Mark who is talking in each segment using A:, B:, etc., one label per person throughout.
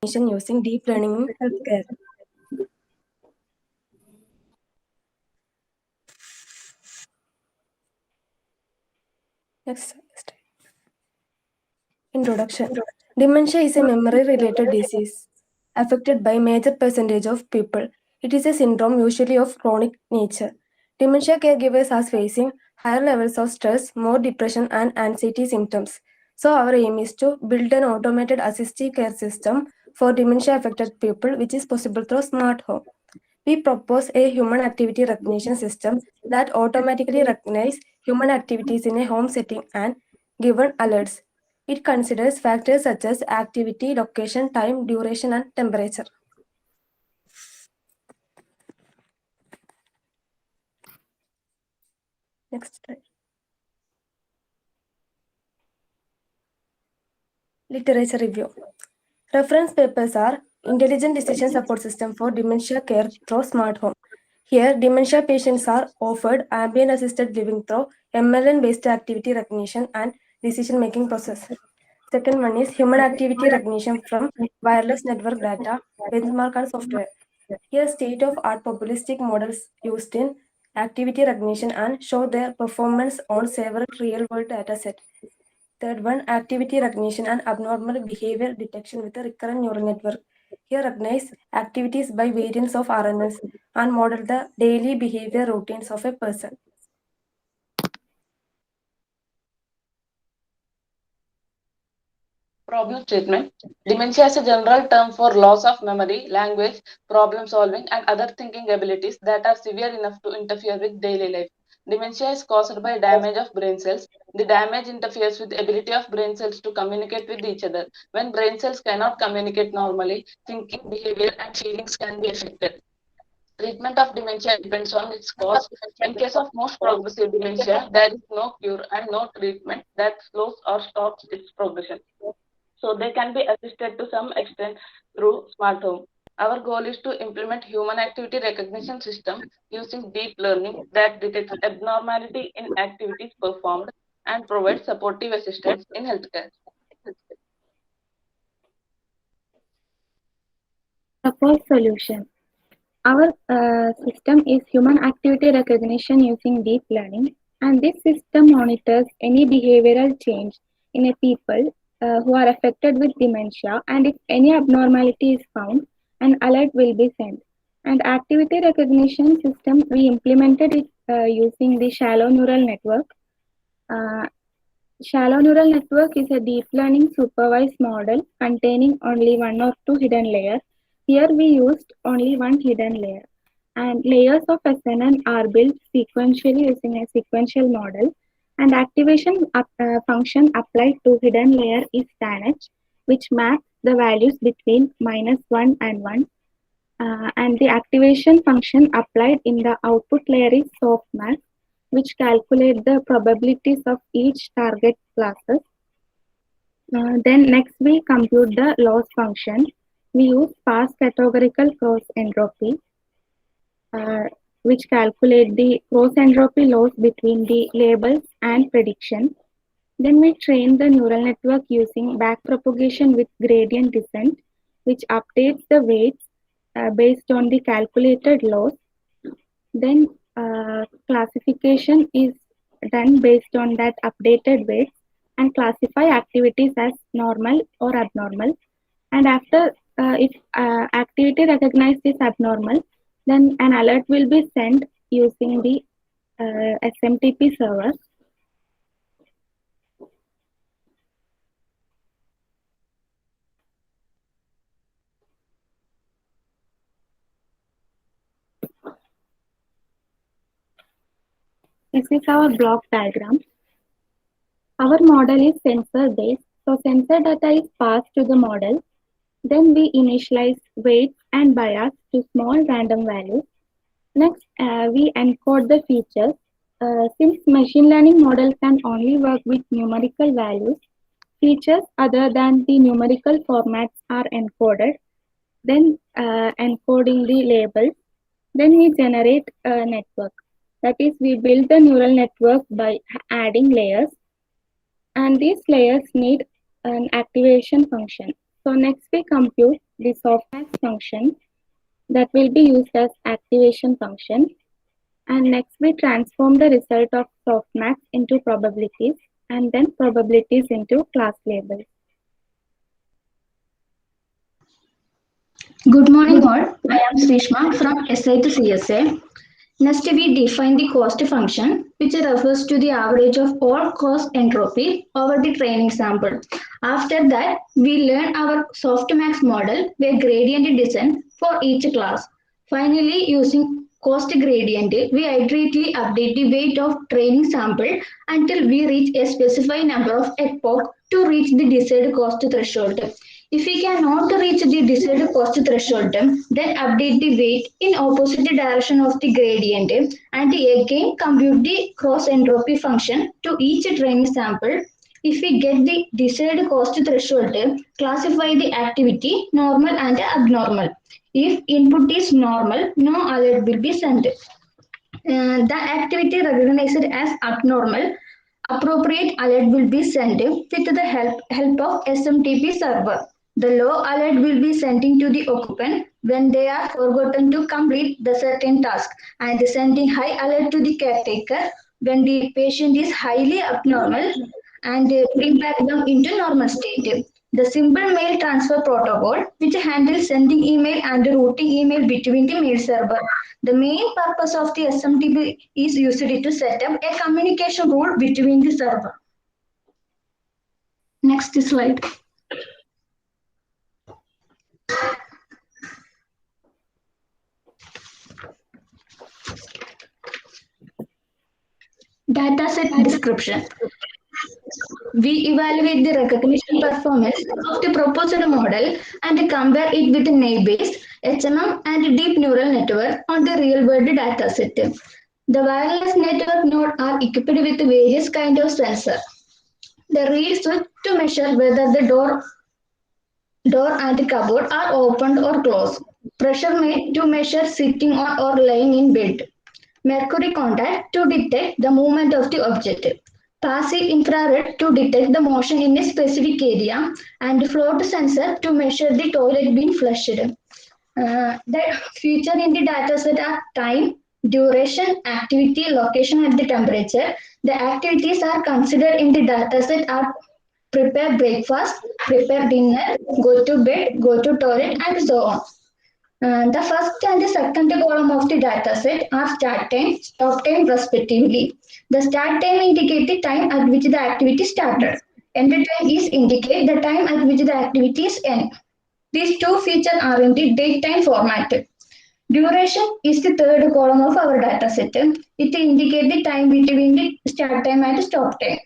A: using deep learning in healthcare. Next slide. Introduction. Dementia is a memory-related disease affected by major percentage of people. It is a syndrome usually of chronic nature. Dementia caregivers are facing higher levels of stress, more depression and anxiety symptoms. So our aim is to build an automated assistive care system for dementia-affected people, which is possible through smart home. We propose a human activity recognition system that automatically recognizes human activities in a home setting and given alerts. It considers factors such as activity, location, time, duration, and temperature. Next slide. Literature review. Reference papers are Intelligent Decision Support System for Dementia Care through Smart Home. Here, dementia patients are offered ambient assisted living through MLN-based activity recognition and decision-making process. Second one is human activity recognition from wireless network data, benchmark and software. Here, state-of-art probabilistic models used in activity recognition and show their performance on several real-world datasets. Third one, activity recognition and abnormal behavior detection with a recurrent neural network. Here, recognize activities by variants of RNNs and model the daily behavior routines of a person.
B: Problem statement. Dementia is a general term for loss of memory, language, problem solving, and other thinking abilities that are severe enough to interfere with daily life. Dementia is caused by damage of brain cells. The damage interferes with the ability of brain cells to communicate with each other. When brain cells cannot communicate normally, thinking, behavior, and feelings can be affected. Treatment of dementia depends on its cause. In case of most progressive dementia, there is no cure and no treatment that slows or stops its progression. So they can be assisted to some extent through smart home. Our goal is to implement human activity recognition system using deep learning that detects abnormality in activities performed and provides supportive assistance in healthcare.
C: Proposed solution. Our system is human activity recognition using deep learning, and this system monitors any behavioral change in a people who are affected with dementia, and if any abnormality is found, an alert will be sent. And activity recognition system, we implemented it using the shallow neural network. Uh, Shallow neural network is a deep learning supervised model containing only one or two hidden layers. Here we used only one hidden layer. And layers of SNN are built sequentially using a sequential model. And activation function applied to hidden layer is tanh, which maps the values between -1 and 1. And the activation function applied in the output layer is softmax, which calculate the probabilities of each target classes. Then next we compute the loss function. We use sparse categorical cross entropy, uh, which calculate the cross entropy loss between the labels and prediction. Then we train the neural network using backpropagation with gradient descent, which updates the weights based on the calculated loss. Then classification is done based on that updated weights and classify activities as normal or abnormal. And after if activity recognized is abnormal, then an alert will be sent using the SMTP server. This is our block diagram. Our model is sensor based. So sensor data is passed to the model. Then we initialize weights and bias to small random values. Next, we encode the features. Since machine learning model can only work with numerical values, features other than the numerical formats are encoded. Then encoding the labels. Then we generate a network. That is, we build the neural network by adding layers, and these layers need an activation function. So next we compute the softmax function that will be used as activation function. And next we transform the result of softmax into probabilities and then probabilities into class labels.
D: Good morning all. I am Srishma from SI to CSA. Next we define the cost function which refers to the average of all cost entropy over the training sample. After that we learn our softmax model where gradient descent for each class. Finally using cost gradient we iteratively update the weight of training sample until we reach a specified number of epoch to reach the desired cost threshold. If we cannot reach the desired cost threshold, then update the weight in opposite direction of the gradient and again compute the cross entropy function to each training sample. If we get the desired cost threshold, classify the activity normal and abnormal. If input is normal, no alert will be sent. The activity recognized as abnormal, appropriate alert will be sent with the help of SMTP server. The low alert will be sending to the occupant when they are forgotten to complete the certain task and sending high alert to the caretaker when the patient is highly abnormal and bring back them into normal state. The simple mail transfer protocol, which handles sending email and routing email between the mail server. The main purpose of the SMTP is used to set up a communication rule between the server. Next slide. Dataset description. We evaluate the recognition performance of the proposed model and compare it with naive-Bayes, HMM, and deep neural network on the real-world dataset. The wireless network nodes are equipped with various kinds of sensors. The read switch to measure whether the door and cupboard are opened or closed. Pressure made to measure sitting on or lying in bed. Mercury contact to detect the movement of the object. Passive infrared to detect the motion in a specific area, and float sensor to measure the toilet being flushed. The feature in the dataset are time, duration, activity, location, and the temperature. The activities are considered in the dataset are prepare breakfast, prepare dinner, go to bed, go to toilet, and so on. The first and the second column of the dataset are start time, stop time respectively. The start time indicates the time at which the activity started. End time is indicate the time at which the activity is end. These two features are in the date time format. Duration is the third column of our dataset. It indicates the time between the start time and stop time.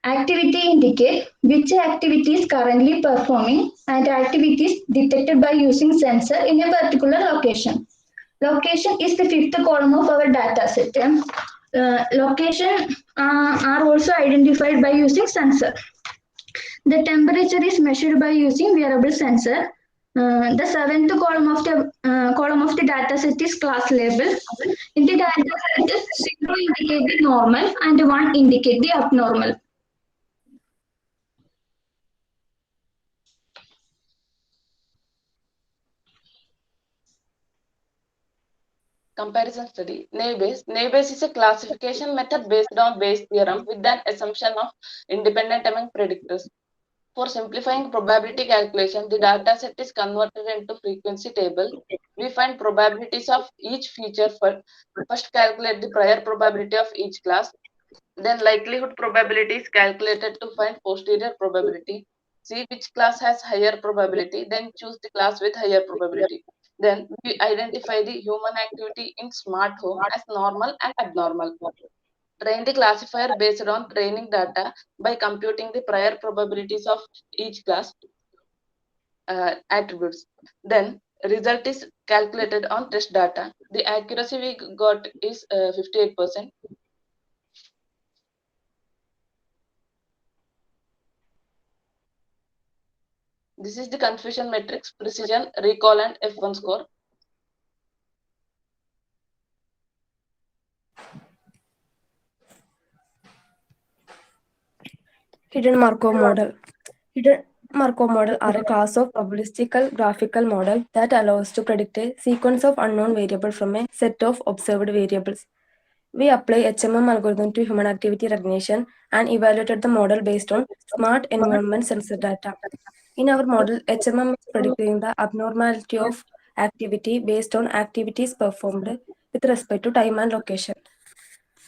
D: Activity indicate which activity is currently performing and activities detected by using sensor in a particular location. Location is the fifth column of our data set. Location are also identified by using sensor. The temperature is measured by using wearable sensor. The seventh column of the data set is class label. In the data set, 0 indicate the normal and 1 indicate the abnormal.
B: Comparison study. Naive-Bayes. Naive-Bayes is a classification method based on Bayes theorem with an assumption of independent among predictors. For simplifying probability calculation, the data set is converted into frequency table. We find probabilities of each feature first calculate the prior probability of each class. Then likelihood probability is calculated to find posterior probability. See which class has higher probability, then choose the class with higher probability. Then we identify the human activity in smart home as normal and abnormal. Train the classifier based on training data by computing the prior probabilities of each class attributes. Then result is calculated on test data. The accuracy we got is 58%. This is the confusion matrix, precision, recall, and F1 score.
A: Hidden Markov model. Markov model are a class of probabilistical graphical model that allows to predict a sequence of unknown variables from a set of observed variables. We apply HMM algorithm to human activity recognition and evaluated the model based on smart environment sensor data. In our model, HMM is predicting the abnormality of activity based on activities performed with respect to time and location.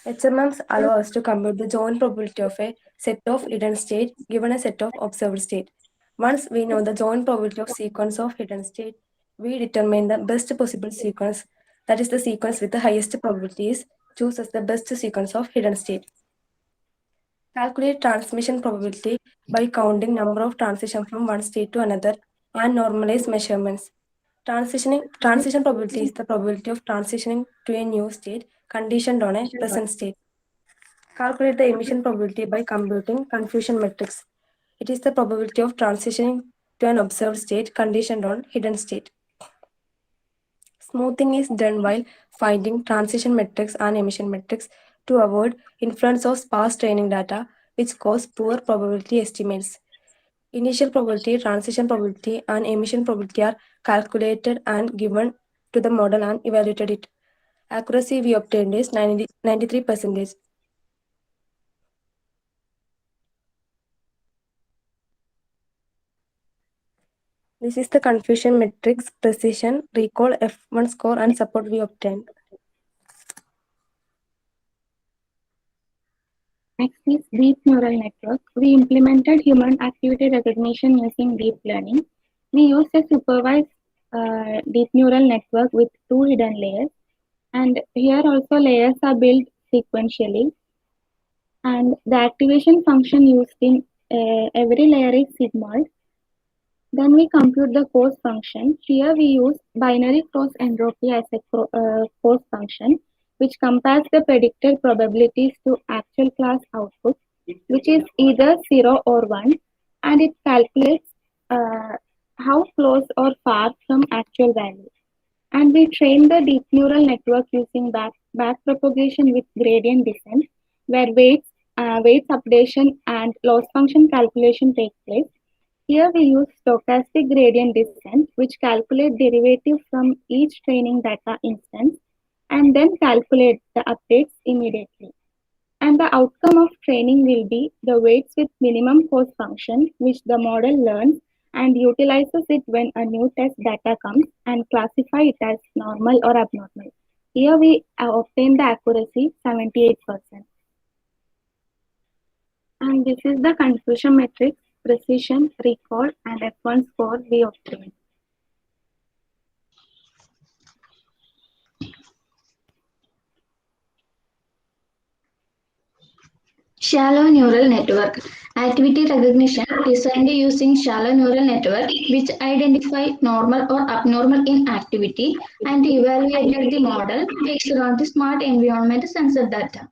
A: HMMs allow us to compute the joint probability of a set of hidden state given a set of observed state. Once we know the joint probability of sequence of hidden state, we determine the best possible sequence, that is the sequence with the highest probabilities, choose as the best sequence of hidden state. Calculate transmission probability by counting number of transitions from one state to another and normalize measurements. Transition probability is the probability of transitioning to a new state conditioned on a present state. Calculate the emission probability by computing confusion matrix. It is the probability of transitioning to an observed state conditioned on hidden state. Smoothing is done while finding transition metrics and emission metrics to avoid influence of sparse training data, which cause poor probability estimates. Initial probability, transition probability, and emission probability are calculated and given to the model and evaluated it. Accuracy we obtained is 93%. This is the confusion matrix, precision, recall, F1 score, and support we obtained.
C: Next is deep neural network. We implemented human activity recognition using deep learning. We used a supervised deep neural network with 2 hidden layers. And here also layers are built sequentially. And the activation function used in every layer is sigmoid. Then we compute the cause function. Here we use binary cross entropy as a cause function, which compares the predicted probabilities to actual class output, which is either 0 or 1, and it calculates how close or far from actual value. And we train the deep neural network using back propagation with gradient descent, where weights updation and loss function calculation take place. Here we use stochastic gradient descent, which calculate derivative from each training data instance and then calculate the updates immediately. And the outcome of training will be the weights with minimum cause function, which the model learns and utilizes it when a new test data comes and classify it as normal or abnormal. Here we obtain the accuracy 78%. And this is the confusion matrix, precision, recall, and F1 score we obtain.
D: Shallow neural network. Activity recognition designed using shallow neural network which identify normal or abnormal in activity and evaluated the model based on the smart environment sensor data.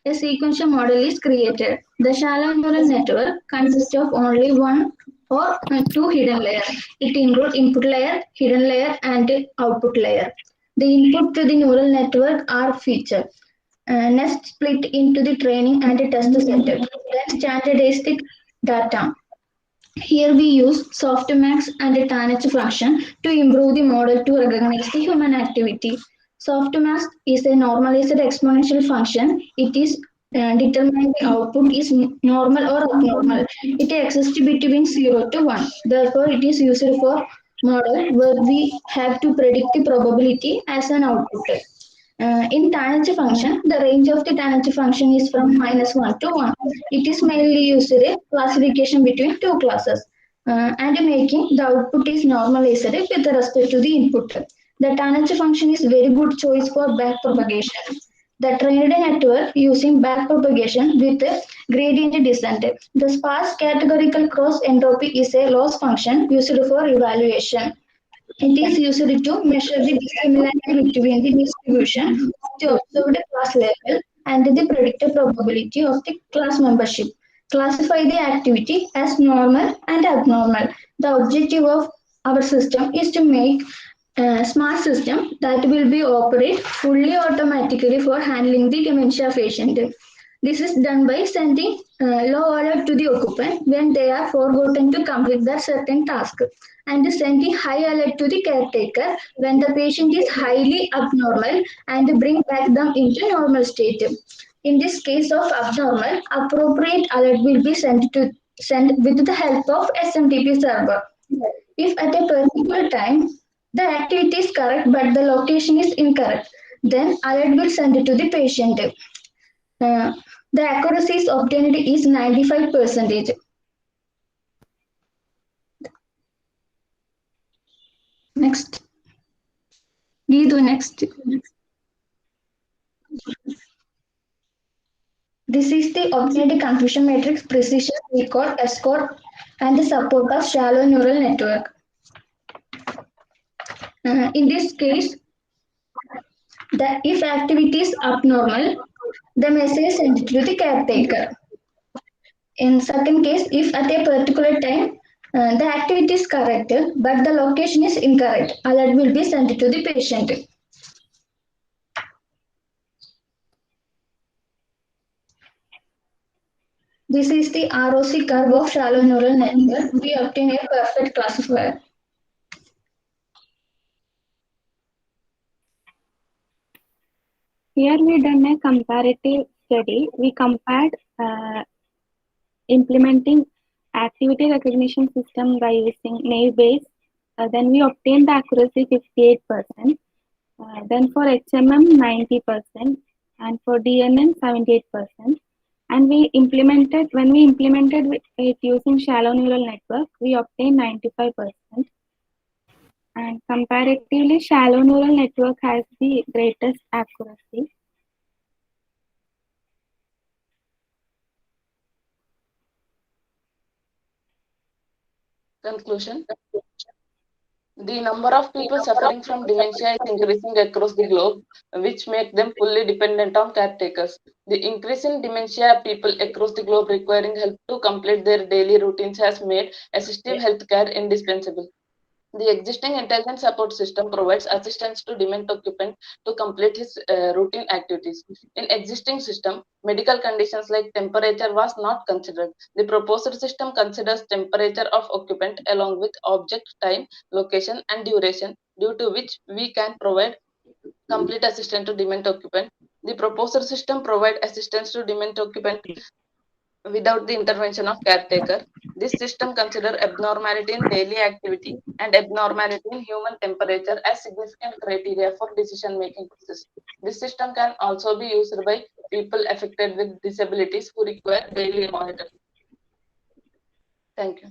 D: A sequential model is created. The shallow neural network consists of only one or two hidden layers. It includes input layer, hidden layer, and output layer. The input to the neural network are featured. Next split into the training and the test set. Then standardized the data. Here we use softmax and a Tanich function to improve the model to recognize the human activity. Softmax is a normalized exponential function. It is determining the output is normal or abnormal. It exists between 0 to 1. Therefore, it is used for model where we have to predict the probability as an output. In Tanich function, the range of the Tanich function is from -1 to 1. It is mainly used in classification between two classes and making the output is normalized with respect to the input. The Tanich function is very good choice for back propagation. The trained network using back propagation with gradient descent. The sparse categorical cross entropy is a loss function used for evaluation. It is used to measure the dissimilarity between the distribution of the observed class level and the predicted probability of the class membership. Classify the activity as normal and abnormal. The objective of our system is to make a smart system that will be operate fully automatically for handling the dementia patient. This is done by sending low alert to the occupant when they are forgotten to complete their certain task, and sending high alert to the caretaker when the patient is highly abnormal and bring back them into normal state. In this case of abnormal, appropriate alert will be sent with the help of SMTP server. If at a particular time the activity is correct but the location is incorrect, then alert will send it to the patient. Uh, the accuracy obtained is 95%. Next. Gidu next. This is the obtained confusion matrix precision, recall, escort, and the support of shallow neural network. In this case, the if activity is abnormal, the message is sent to the caretaker. In second case, if at a particular time the activity is correct but the location is incorrect, alert will be sent to the patient. This is the ROC curve of shallow neural network. We obtain a perfect classifier.
C: Here we done a comparative study. We compared implementing activity recognition system by using naive-Bayes. Then we obtained the accuracy 58%. Then for HMM 90%, and for DNN 78%. And when we implemented it using shallow neural network, we obtained 95%. And comparatively, shallow neural network has the greatest accuracy.
B: Conclusion. The number of people suffering from dementia is increasing across the globe, which make them fully dependent on caretakers. The increase in dementia people across the globe requiring help to complete their daily routines has made assistive healthcare indispensable. The existing intelligent support system provides assistance to dement occupant to complete his routine activities. In existing system, medical conditions like temperature was not considered. The proposed system considers temperature of occupant along with object, time, location, and duration, due to which we can provide complete assistance to dement occupant. The proposed system provide assistance to dement occupant without the intervention of caretaker. This system considers abnormality in daily activity and abnormality in human temperature as significant criteria for decision-making process. This system can also be used by people affected with disabilities who require daily monitoring. Thank you.